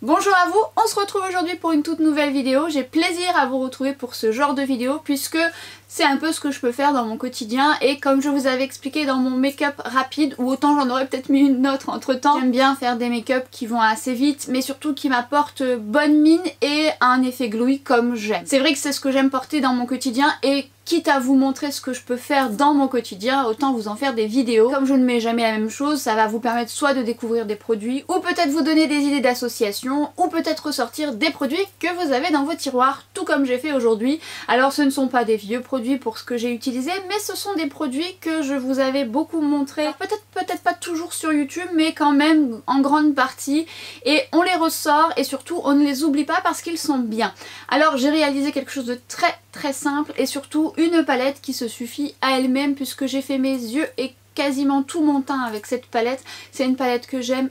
Bonjour à vous, on se retrouve aujourd'hui pour une toute nouvelle vidéo. J'ai plaisir à vous retrouver pour ce genre de vidéo puisque c'est un peu ce que je peux faire dans mon quotidien et comme je vous avais expliqué dans mon make-up rapide, ou autant j'en aurais peut-être mis une autre entre temps, j'aime bien faire des make-up qui vont assez vite mais surtout qui m'apportent bonne mine et un effet glowy comme j'aime. C'est vrai que c'est ce que j'aime porter dans mon quotidien et quitte à vous montrer ce que je peux faire dans mon quotidien, autant vous en faire des vidéos. Comme je ne mets jamais la même chose, ça va vous permettre soit de découvrir des produits, ou peut-être vous donner des idées d'association, ou peut-être ressortir des produits que vous avez dans vos tiroirs, tout comme j'ai fait aujourd'hui. Alors ce ne sont pas des vieux produits pour ce que j'ai utilisé, mais ce sont des produits que je vous avais beaucoup montré, peut-être pas toujours sur YouTube, mais quand même en grande partie, et on les ressort et surtout on ne les oublie pas parce qu'ils sont bien. Alors j'ai réalisé quelque chose de très simple et surtout une palette qui se suffit à elle-même puisque j'ai fait mes yeux et quasiment tout mon teint avec cette palette. C'est une palette que j'aime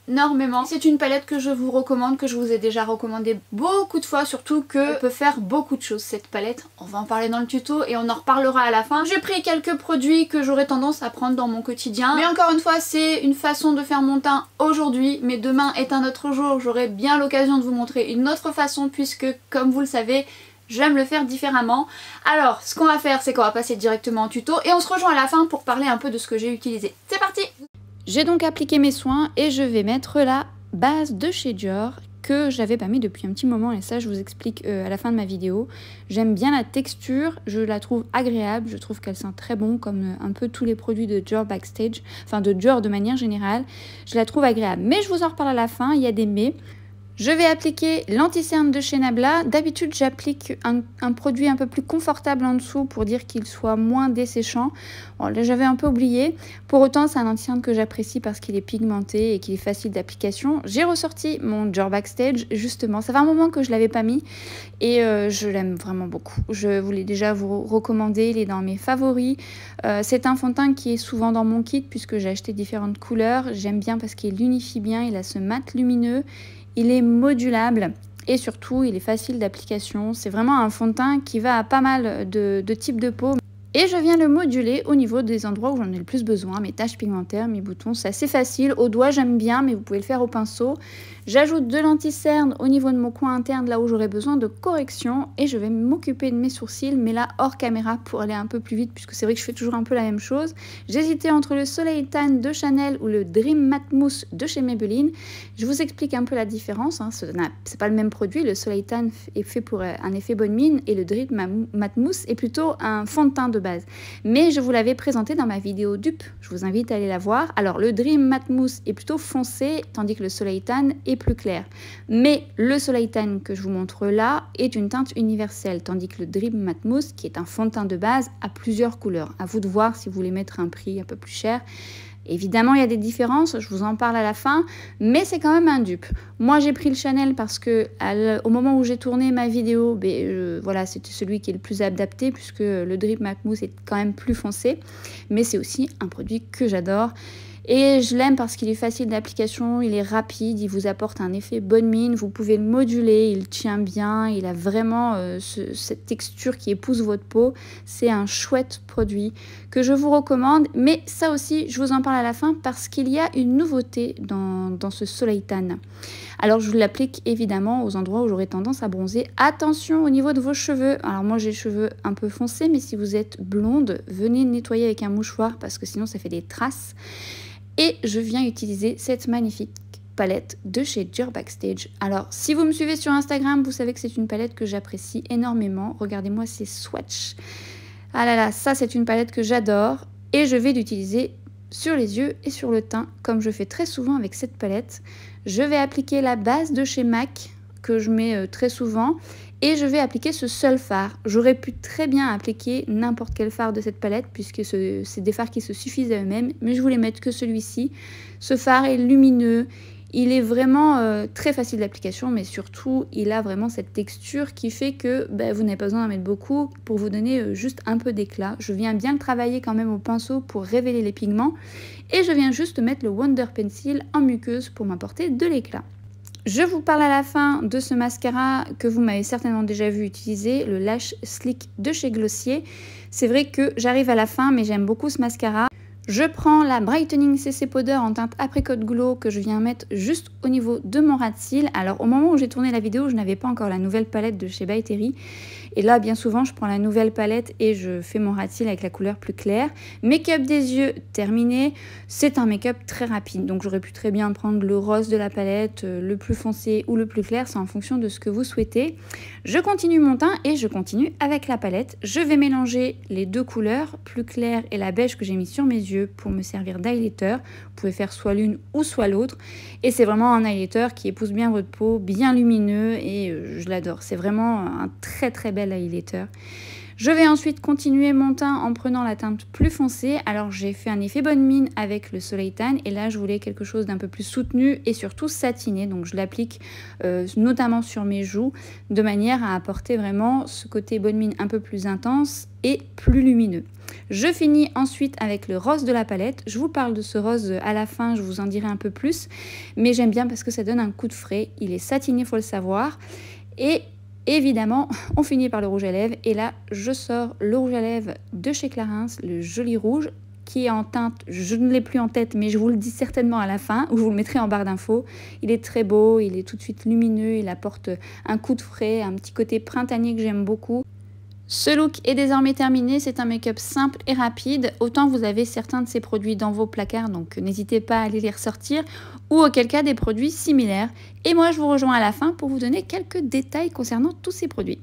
énormément. C'est une palette que je vous recommande, que je vous ai déjà recommandé beaucoup de fois, surtout que peut faire beaucoup de choses cette palette. On va en parler dans le tuto et on en reparlera à la fin. J'ai pris quelques produits que j'aurais tendance à prendre dans mon quotidien, mais encore une fois c'est une façon de faire mon teint aujourd'hui, mais demain est un autre jour, j'aurai bien l'occasion de vous montrer une autre façon puisque comme vous le savez, j'aime le faire différemment. Alors ce qu'on va faire c'est qu'on va passer directement au tuto et on se rejoint à la fin pour parler un peu de ce que j'ai utilisé. C'est parti! J'ai donc appliqué mes soins et je vais mettre la base de chez Dior que j'avais pas mis depuis un petit moment et ça je vous explique à la fin de ma vidéo. J'aime bien la texture, je la trouve agréable, je trouve qu'elle sent très bon comme un peu tous les produits de Dior Backstage, enfin de Dior de manière générale. Je la trouve agréable mais je vous en reparle à la fin, il y a des mais. Je vais appliquer l'anti-cerne de chez Nabla. D'habitude j'applique un produit un peu plus confortable en dessous pour dire qu'il soit moins desséchant. Bon, là j'avais un peu oublié. Pour autant c'est un anti-cerne que j'apprécie parce qu'il est pigmenté et qu'il est facile d'application. J'ai ressorti mon Dior Backstage justement. Ça fait un moment que je ne l'avais pas mis et je l'aime vraiment beaucoup. Je voulais déjà vous recommander, il est dans mes favoris. C'est un fond de teint qui est souvent dans mon kit puisque j'ai acheté différentes couleurs. J'aime bien parce qu'il unifie bien, il a ce mat lumineux. Il est modulable et surtout il est facile d'application. C'est vraiment un fond de teint qui va à pas mal de types de peau. Et je viens le moduler au niveau des endroits où j'en ai le plus besoin, mes taches pigmentaires, mes boutons, c'est assez facile. Au doigt j'aime bien mais vous pouvez le faire au pinceau. J'ajoute de l'anti-cerne au niveau de mon coin interne là où j'aurai besoin de correction et je vais m'occuper de mes sourcils mais là hors caméra pour aller un peu plus vite puisque c'est vrai que je fais toujours un peu la même chose. J'hésitais entre le Soleil Tan de Chanel ou le Dream Matte Mousse de chez Maybelline. Je vous explique un peu la différence, hein. C'est pas le même produit, le Soleil Tan est fait pour un effet bonne mine et le Dream Matte Mousse est plutôt un fond de teint de base. Mais je vous l'avais présenté dans ma vidéo dupe, je vous invite à aller la voir. Alors le Dream Matte Mousse est plutôt foncé tandis que le Soleil Tan est plus clair. Mais le Soleil Tan que je vous montre là est une teinte universelle tandis que le Dream Matte Mousse qui est un fond de teint de base a plusieurs couleurs. À vous de voir si vous voulez mettre un prix un peu plus cher. Évidemment il y a des différences, je vous en parle à la fin, mais c'est quand même un dupe. Moi j'ai pris le Chanel parce que au moment où j'ai tourné ma vidéo, voilà, c'était celui qui est le plus adapté puisque le Dream Matte Mousse est quand même plus foncé, mais c'est aussi un produit que j'adore. Et je l'aime parce qu'il est facile d'application, il est rapide, il vous apporte un effet bonne mine, vous pouvez le moduler, il tient bien, il a vraiment cette texture qui épouse votre peau. C'est un chouette produit que je vous recommande, mais ça aussi je vous en parle à la fin parce qu'il y a une nouveauté dans ce Soleil Tan. Alors je vous l'applique évidemment aux endroits où j'aurais tendance à bronzer. Attention au niveau de vos cheveux, alors moi j'ai les cheveux un peu foncés, mais si vous êtes blonde, venez nettoyer avec un mouchoir parce que sinon ça fait des traces. Et je viens utiliser cette magnifique palette de chez Dior Backstage. Alors si vous me suivez sur Instagram, vous savez que c'est une palette que j'apprécie énormément. Regardez-moi ces swatchs. Ah là là, ça c'est une palette que j'adore et je vais l'utiliser sur les yeux et sur le teint comme je fais très souvent avec cette palette. Je vais appliquer la base de chez MAC que je mets très souvent et je vais appliquer ce seul fard. J'aurais pu très bien appliquer n'importe quel fard de cette palette puisque c'est des fards qui se suffisent à eux-mêmes, mais je voulais mettre que celui-ci. Ce fard est lumineux, il est vraiment très facile d'application, mais surtout il a vraiment cette texture qui fait que vous n'avez pas besoin d'en mettre beaucoup pour vous donner juste un peu d'éclat. Je viens bien le travailler quand même au pinceau pour révéler les pigments et je viens juste mettre le Wonder Pencil en muqueuse pour m'apporter de l'éclat. Je vous parle à la fin de ce mascara que vous m'avez certainement déjà vu utiliser, le Lash Slick de chez Glossier. C'est vrai que j'arrive à la fin, mais j'aime beaucoup ce mascara. Je prends la Brightening CC Powder en teinte Apricot Glow que je viens mettre juste au niveau de mon ras de cils. Alors au moment où j'ai tourné la vidéo, je n'avais pas encore la nouvelle palette de chez By Terry. Et là, bien souvent, je prends la nouvelle palette et je fais mon ras de cils avec la couleur plus claire. Make-up des yeux terminé. C'est un make-up très rapide. Donc j'aurais pu très bien prendre le rose de la palette, le plus foncé ou le plus clair. C'est en fonction de ce que vous souhaitez. Je continue mon teint et je continue avec la palette. Je vais mélanger les deux couleurs, plus claire et la beige que j'ai mis sur mes yeux pour me servir d'highlighter. Vous pouvez faire soit l'une ou soit l'autre. Et c'est vraiment un highlighter qui épouse bien votre peau, bien lumineux et je l'adore. C'est vraiment un très bel highlighter. Je vais ensuite continuer mon teint en prenant la teinte plus foncée. Alors j'ai fait un effet bonne mine avec le Soleil Tan et là je voulais quelque chose d'un peu plus soutenu et surtout satiné. Donc je l'applique notamment sur mes joues de manière à apporter vraiment ce côté bonne mine un peu plus intense et plus lumineux. Je finis ensuite avec le rose de la palette. Je vous parle de ce rose à la fin, je vous en dirai un peu plus. Mais j'aime bien parce que ça donne un coup de frais. Il est satiné, il faut le savoir. Et évidemment, on finit par le rouge à lèvres. Et là, je sors le rouge à lèvres de chez Clarins, le joli rouge, qui est en teinte, je ne l'ai plus en tête, mais je vous le dis certainement à la fin, ou je vous le mettrai en barre d'infos. Il est très beau, il est tout de suite lumineux, il apporte un coup de frais, un petit côté printanier que j'aime beaucoup. Ce look est désormais terminé, c'est un make-up simple et rapide. Autant vous avez certains de ces produits dans vos placards, donc n'hésitez pas à aller les ressortir, ou auquel cas des produits similaires. Et moi je vous rejoins à la fin pour vous donner quelques détails concernant tous ces produits.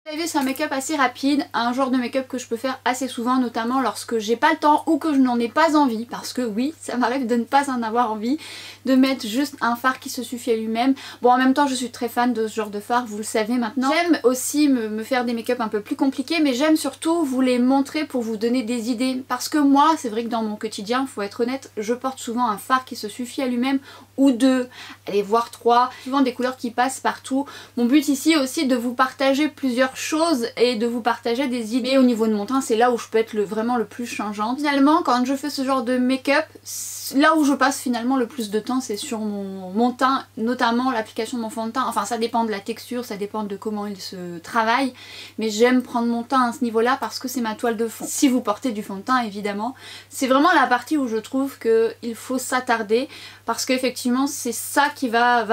Vous avez vu, c'est un make-up assez rapide, un genre de make-up que je peux faire assez souvent, notamment lorsque j'ai pas le temps ou que je n'en ai pas envie, parce que oui, ça m'arrive de ne pas en avoir envie, de mettre juste un fard qui se suffit à lui-même. Bon, en même temps, je suis très fan de ce genre de fard, vous le savez maintenant. J'aime aussi me faire des make-up un peu plus compliqués, mais j'aime surtout vous les montrer pour vous donner des idées, parce que moi, c'est vrai que dans mon quotidien, faut être honnête, je porte souvent un fard qui se suffit à lui-même, ou deux, allez voir trois, souvent des couleurs qui passent partout. Mon but ici aussi de vous partager plusieurs choses et de vous partager des idées. Au niveau de mon teint, c'est là où je peux être vraiment le plus changeante. Finalement, quand je fais ce genre de make-up, là où je passe finalement le plus de temps, c'est sur mon teint, notamment l'application de mon fond de teint. Enfin, ça dépend de la texture, ça dépend de comment il se travaille, mais j'aime prendre mon teint à ce niveau-là parce que c'est ma toile de fond. Si vous portez du fond de teint, évidemment, c'est vraiment la partie où je trouve qu'il faut s'attarder parce qu'effectivement, c'est ça qui va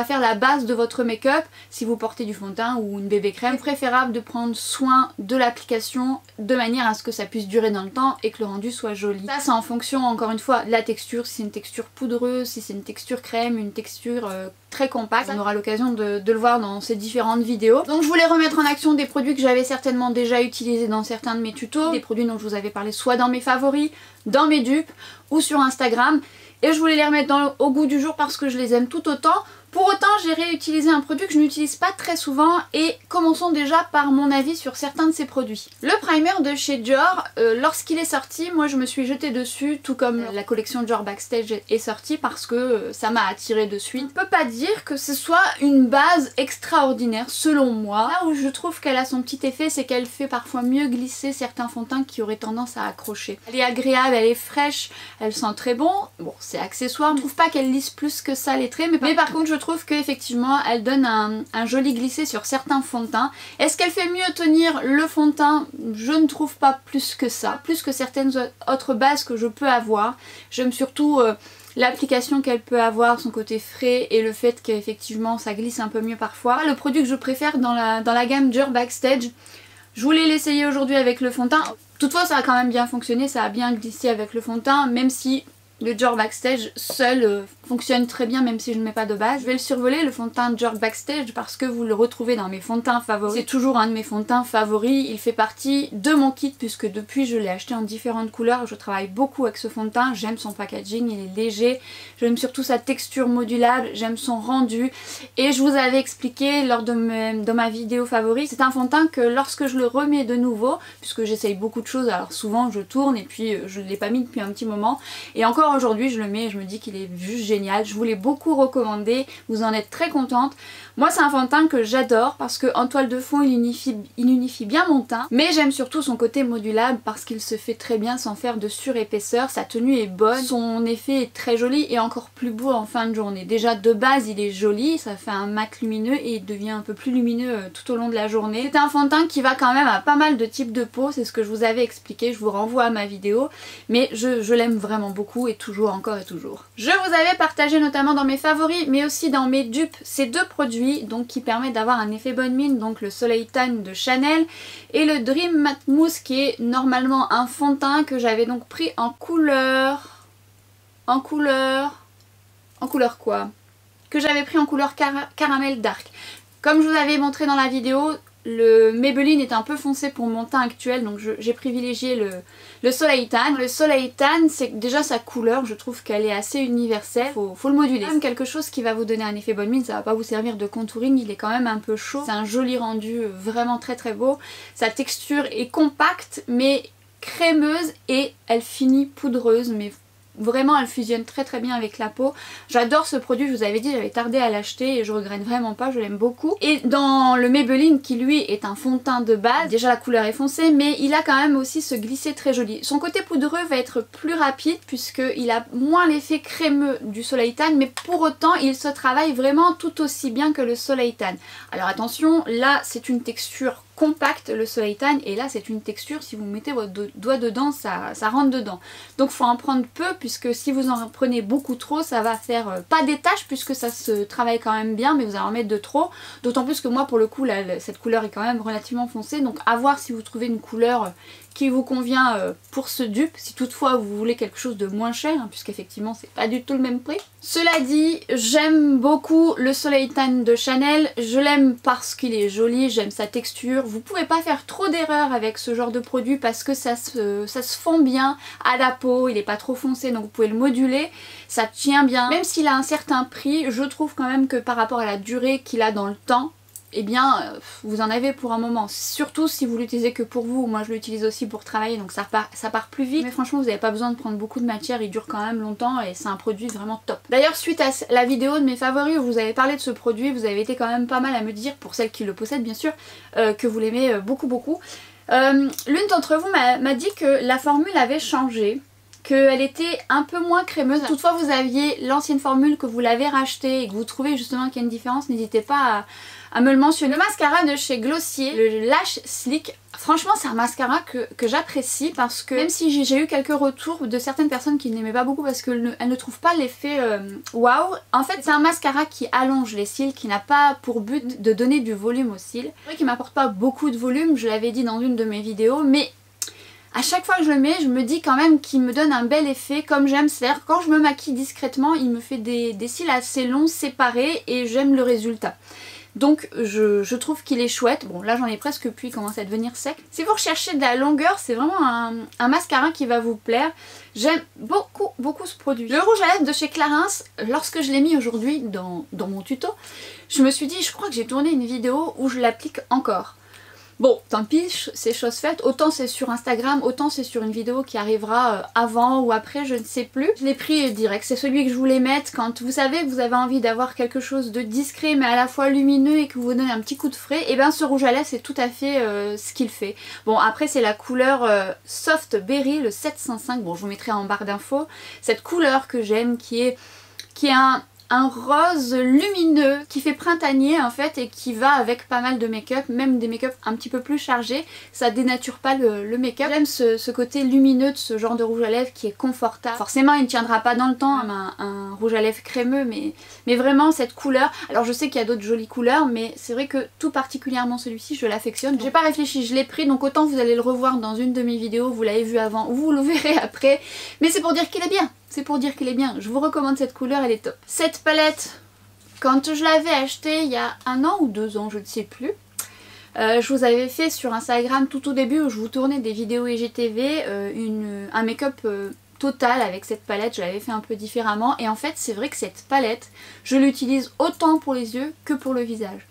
faire la base de votre make-up. Si vous portez du fond de teint ou une bébé crème, préférable de prendre soin de l'application de manière à ce que ça puisse durer dans le temps et que le rendu soit joli. Ça, c'est en fonction, encore une fois, de la texture, si c'est une texture poudreuse, si c'est une texture crème, une texture très compacte. On aura l'occasion de le voir dans ces différentes vidéos. Donc je voulais remettre en action des produits que j'avais certainement déjà utilisés dans certains de mes tutos, des produits dont je vous avais parlé soit dans mes favoris, dans mes dupes ou sur Instagram. Et je voulais les remettre au goût du jour parce que je les aime tout autant. Pour autant, j'ai réutilisé un produit que je n'utilise pas très souvent et commençons déjà par mon avis sur certains de ces produits. Le primer de chez Dior, lorsqu'il est sorti, moi je me suis jetée dessus, tout comme la collection Dior Backstage est sortie parce que ça m'a attirée de suite. Je ne peux pas dire que ce soit une base extraordinaire selon moi. Là où je trouve qu'elle a son petit effet, c'est qu'elle fait parfois mieux glisser certains fonds de teint qui auraient tendance à accrocher. Elle est agréable, elle est fraîche, elle sent très bon. Bon, c'est accessoire, je trouve pas qu'elle lisse plus que ça les traits, mais par contre je trouve qu'effectivement elle donne un joli glissé sur certains fonds de teint. Est-ce qu'elle fait mieux tenir le fond de teint? Je ne trouve pas plus que ça, plus que certaines autres bases que je peux avoir. J'aime surtout l'application qu'elle peut avoir, son côté frais et le fait qu'effectivement ça glisse un peu mieux parfois. Le produit que je préfère dans la gamme Dior Backstage, je voulais l'essayer aujourd'hui avec le fond de teint. Toutefois ça a quand même bien fonctionné, ça a bien glissé avec le fond de teint, même si le Dior Backstage seul fonctionne très bien même si je ne mets pas de base. Je vais le survoler, le fond de teint Dior Backstage, parce que vous le retrouvez dans mes fonds de teint favoris. C'est toujours un de mes fonds de teint favoris, il fait partie de mon kit puisque depuis je l'ai acheté en différentes couleurs. Je travaille beaucoup avec ce fond de teint, j'aime son packaging, il est léger, j'aime surtout sa texture modulable, j'aime son rendu et je vous avais expliqué lors de ma vidéo favori, c'est un fond de teint que lorsque je le remets de nouveau, puisque j'essaye beaucoup de choses, alors souvent je tourne et puis je ne l'ai pas mis depuis un petit moment et encore aujourd'hui je le mets et je me dis qu'il est juste génial. génial, je vous l'ai beaucoup recommandé, vous en êtes très contente. Moi c'est un fond de teint que j'adore parce qu'en toile de fond il unifie bien mon teint, mais j'aime surtout son côté modulable parce qu'il se fait très bien sans faire de surépaisseur, sa tenue est bonne, son effet est très joli et encore plus beau en fin de journée. Déjà de base il est joli, ça fait un mat lumineux et il devient un peu plus lumineux tout au long de la journée. C'est un fond de teint qui va quand même à pas mal de types de peau, c'est ce que je vous avais expliqué, je vous renvoie à ma vidéo, mais je l'aime vraiment beaucoup et toujours, encore et toujours. Je vous avais partagé notamment dans mes favoris mais aussi dans mes dupes ces deux produits donc qui permet d'avoir un effet bonne mine, donc le Soleil Tan de Chanel et le Dream Matte Mousse qui est normalement un fond de teint que j'avais donc pris en couleur quoi, que j'avais pris en couleur caramel dark. Comme je vous avais montré dans la vidéo, le Maybelline est un peu foncé pour mon teint actuel, donc j'ai privilégié le Soleil Tan. Le Soleil Tan, c'est déjà sa couleur, je trouve qu'elle est assez universelle, faut le moduler. C'est même quelque chose qui va vous donner un effet bonne mine, ça va pas vous servir de contouring, il est quand même un peu chaud. C'est un joli rendu, vraiment très très beau. Sa texture est compacte mais crémeuse et elle finit poudreuse, mais vraiment elle fusionne très très bien avec la peau. J'adore ce produit, je vous avais dit j'avais tardé à l'acheter et je regrette vraiment pas, je l'aime beaucoup. Et dans le Maybelline qui lui est un fond de teint de base, déjà la couleur est foncée mais il a quand même aussi ce glissé très joli. Son côté poudreux va être plus rapide puisqu'il a moins l'effet crémeux du Soleil Tan mais pour autant il se travaille vraiment tout aussi bien que le Soleil Tan. Alors attention, là c'est une texture compacte le Soleil Tan et là c'est une texture, si vous mettez votre doigt dedans ça rentre dedans, donc faut en prendre peu puisque si vous en prenez beaucoup trop ça va faire pas des taches puisque ça se travaille quand même bien mais vous allez en mettre de trop, d'autant plus que moi pour le coup là, cette couleur est quand même relativement foncée, donc à voir si vous trouvez une couleur qui vous convient pour ce dupe, si toutefois vous voulez quelque chose de moins cher, hein, puisqu'effectivement c'est pas du tout le même prix. Cela dit, j'aime beaucoup le Soleil Tan de Chanel, je l'aime parce qu'il est joli, j'aime sa texture. Vous pouvez pas faire trop d'erreurs avec ce genre de produit parce que ça se fond bien à la peau, il est pas trop foncé donc vous pouvez le moduler, ça tient bien. Même s'il a un certain prix, je trouve quand même que par rapport à la durée qu'il a dans le temps, eh bien vous en avez pour un moment, surtout si vous l'utilisez que pour vous. Moi je l'utilise aussi pour travailler donc ça part plus vite, mais franchement vous n'avez pas besoin de prendre beaucoup de matière, il dure quand même longtemps et c'est un produit vraiment top. D'ailleurs suite à la vidéo de mes favoris où vous avez parlé de ce produit, vous avez été quand même pas mal à me dire, pour celles qui le possèdent bien sûr, que vous l'aimez beaucoup beaucoup. L'une d'entre vous m'a dit que la formule avait changé, qu'elle était un peu moins crémeuse. Toutefois vous aviez l'ancienne formule, que vous l'avez rachetée et que vous trouvez justement qu'il y a une différence, n'hésitez pas à me le mentionner. Le mascara de chez Glossier, le Lash Slick, franchement c'est un mascara que j'apprécie parce que même si j'ai eu quelques retours de certaines personnes qui n'aimaient pas beaucoup parce qu'elles ne trouvent pas l'effet waouh, en fait c'est un mascara qui allonge les cils, qui n'a pas pour but de donner du volume aux cils. C'est vrai qu'il m'apporte pas beaucoup de volume, je l'avais dit dans une de mes vidéos, mais à chaque fois que je le mets, je me dis quand même qu'il me donne un bel effet comme j'aime, c'est-à-dire quand je me maquille discrètement, il me fait des cils assez longs, séparés et j'aime le résultat. Donc je trouve qu'il est chouette. Bon là j'en ai presque plus, il commence à devenir sec. Si vous recherchez de la longueur, c'est vraiment un mascara qui va vous plaire. J'aime beaucoup ce produit. Le rouge à lèvres de chez Clarins, lorsque je l'ai mis aujourd'hui dans mon tuto, je me suis dit je crois que j'ai tourné une vidéo où je l'applique encore. Bon, tant pis, c'est chose faite, autant c'est sur Instagram, autant c'est sur une vidéo qui arrivera avant ou après, je ne sais plus. Je l'ai pris direct, c'est celui que je voulais mettre quand vous savez que vous avez envie d'avoir quelque chose de discret mais à la fois lumineux et que vous donne un petit coup de frais, et bien ce rouge à lèvres c'est tout à fait ce qu'il fait. Bon après c'est la couleur Soft Berry, le 705, bon je vous mettrai en barre d'infos, cette couleur que j'aime qui est un rose lumineux qui fait printanier en fait et qui va avec pas mal de make-up, même des make-up un petit peu plus chargés, ça dénature pas le make-up. J'aime ce côté lumineux de ce genre de rouge à lèvres qui est confortable. Forcément il ne tiendra pas dans le temps un rouge à lèvres crémeux, mais vraiment cette couleur, alors je sais qu'il y a d'autres jolies couleurs mais c'est vrai que tout particulièrement celui-ci je l'affectionne. J'ai pas réfléchi, je l'ai pris donc autant vous allez le revoir dans une de mes vidéos, vous l'avez vu avant ou vous le verrez après, mais c'est pour dire qu'il est bien. C'est pour dire qu'il est bien, je vous recommande cette couleur, elle est top. Cette palette, quand je l'avais achetée il y a 1 an ou 2 ans, je ne sais plus, je vous avais fait sur Instagram tout au début où je vous tournais des vidéos IGTV, un make-up total avec cette palette, je l'avais fait un peu différemment et en fait c'est vrai que cette palette, je l'utilise autant pour les yeux que pour le visage.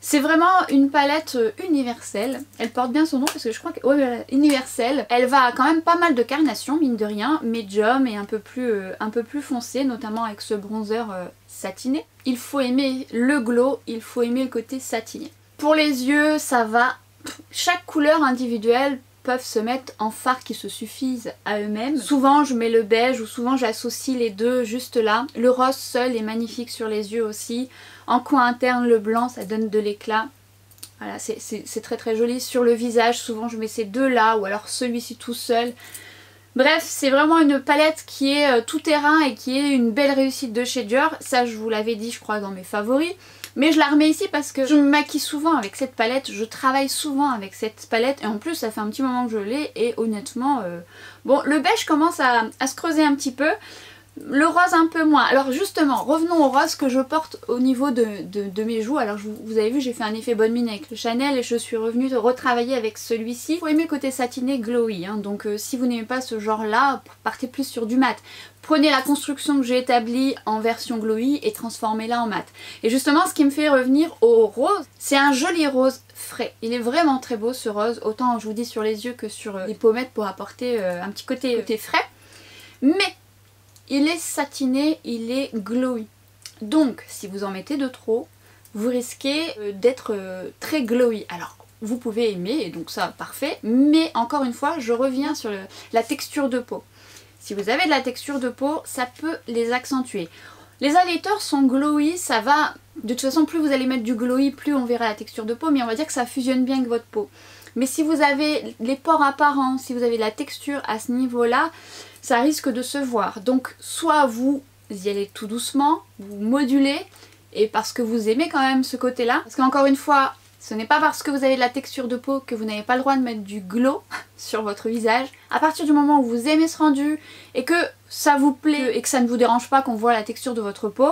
C'est vraiment une palette universelle. Elle porte bien son nom parce que je crois que... Ouais, voilà, universelle. Elle va quand même pas mal de carnation, mine de rien. Médium et un peu plus foncé, notamment avec ce bronzer satiné. Il faut aimer le glow, il faut aimer le côté satiné. Pour les yeux, ça va. Chaque couleur individuelle peuvent se mettre en fards qui se suffisent à eux-mêmes. Souvent je mets le beige ou souvent j'associe les deux juste là. Le rose seul est magnifique sur les yeux aussi. En coin interne le blanc ça donne de l'éclat. Voilà, c'est très très joli. Sur le visage souvent je mets ces deux là ou alors celui-ci tout seul. Bref, c'est vraiment une palette qui est tout terrain et qui est une belle réussite de chez Dior. Ça je vous l'avais dit je crois dans mes favoris. Mais je la remets ici parce que je me maquille souvent avec cette palette, je travaille souvent avec cette palette et en plus ça fait un petit moment que je l'ai et honnêtement, bon le beige commence à se creuser un petit peu, le rose un peu moins. Alors justement, revenons au rose que je porte au niveau de mes joues. Alors vous avez vu j'ai fait un effet bonne mine avec le Chanel et je suis revenue retravailler avec celui-ci. Il faut aimer le côté satiné glowy, hein. Donc si vous n'aimez pas ce genre là, partez plus sur du mat. Prenez la construction que j'ai établie en version glowy et transformez-la en mat. Et justement ce qui me fait revenir au rose, c'est un joli rose frais. Il est vraiment très beau ce rose, autant je vous dis sur les yeux que sur les pommettes pour apporter un petit côté frais. Mais il est satiné, il est glowy. Donc si vous en mettez de trop, vous risquez d'être très glowy. Alors vous pouvez aimer, et donc ça parfait, mais encore une fois je reviens sur la texture de peau. Si vous avez de la texture de peau, ça peut les accentuer. Les highlighters sont glowy, ça va... De toute façon, plus vous allez mettre du glowy, plus on verra la texture de peau, mais on va dire que ça fusionne bien avec votre peau. Mais si vous avez les pores apparents, si vous avez de la texture à ce niveau-là, ça risque de se voir. Donc soit vous y allez tout doucement, vous modulez, et parce que vous aimez quand même ce côté-là. Parce qu'encore une fois, ce n'est pas parce que vous avez de la texture de peau que vous n'avez pas le droit de mettre du glow sur votre visage. À partir du moment où vous aimez ce rendu et que ça vous plaît et que ça ne vous dérange pas qu'on voit la texture de votre peau,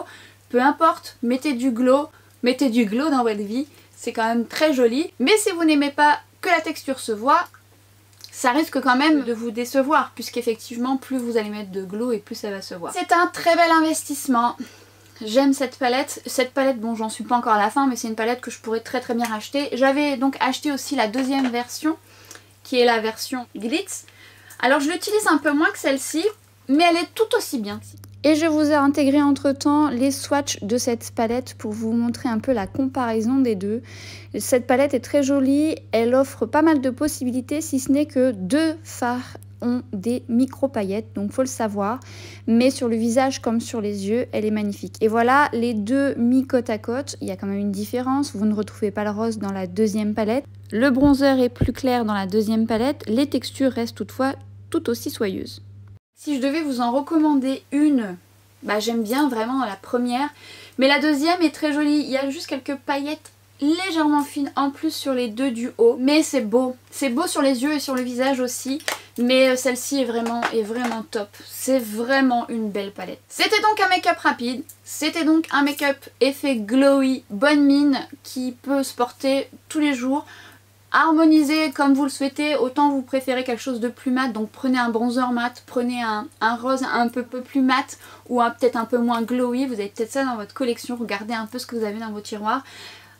peu importe, mettez du glow dans votre vie, c'est quand même très joli. Mais si vous n'aimez pas que la texture se voit, ça risque quand même de vous décevoir puisqu'effectivement plus vous allez mettre de glow et plus ça va se voir. C'est un très bel investissement. J'aime cette palette. Cette palette, bon j'en suis pas encore à la fin mais c'est une palette que je pourrais très très bien racheter. J'avais donc acheté aussi la deuxième version qui est la version Glitz. Alors je l'utilise un peu moins que celle-ci mais elle est tout aussi bien. Et je vous ai intégré entre temps les swatchs de cette palette pour vous montrer un peu la comparaison des deux. Cette palette est très jolie, elle offre pas mal de possibilités si ce n'est que deux fards ont des micro paillettes, donc faut le savoir, mais sur le visage comme sur les yeux elle est magnifique. Et voilà les deux mis côte à côte, il y a quand même une différence, vous ne retrouvez pas le rose dans la deuxième palette, le bronzer est plus clair dans la deuxième palette, les textures restent toutefois tout aussi soyeuses. Si je devais vous en recommander une, bah j'aime bien vraiment la première, mais la deuxième est très jolie, il y a juste quelques paillettes légèrement fines en plus sur les deux du haut, mais c'est beau sur les yeux et sur le visage aussi. Mais celle-ci est vraiment top. C'est vraiment une belle palette. C'était donc un make-up rapide. C'était donc un make-up effet glowy, bonne mine, qui peut se porter tous les jours. Harmonisé comme vous le souhaitez, autant vous préférez quelque chose de plus mat, donc prenez un bronzer mat, prenez un rose un peu plus mat ou peut-être un peu moins glowy. Vous avez peut-être ça dans votre collection, regardez un peu ce que vous avez dans vos tiroirs.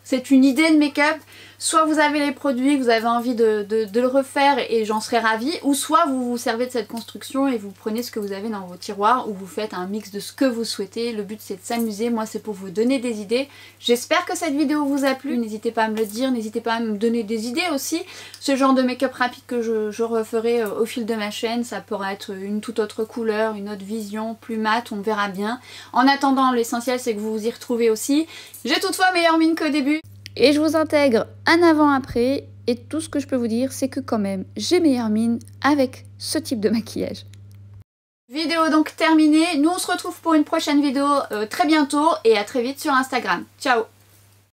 C'est une idée de make-up, soit vous avez les produits, vous avez envie de le refaire et j'en serais ravie, ou soit vous vous servez de cette construction et vous prenez ce que vous avez dans vos tiroirs ou vous faites un mix de ce que vous souhaitez. Le but c'est de s'amuser, moi c'est pour vous donner des idées. J'espère que cette vidéo vous a plu, n'hésitez pas à me le dire, n'hésitez pas à me donner des idées aussi. Ce genre de make-up rapide que je referai au fil de ma chaîne, ça pourra être une toute autre couleur, une autre vision, plus mat, on verra bien. En attendant, l'essentiel c'est que vous vous y retrouvez aussi. J'ai toutefois meilleure mine qu'au début. Et je vous intègre un avant-après et tout ce que je peux vous dire c'est que quand même j'ai meilleure mine avec ce type de maquillage. Vidéo donc terminée, nous on se retrouve pour une prochaine vidéo très bientôt et à très vite sur Instagram. Ciao!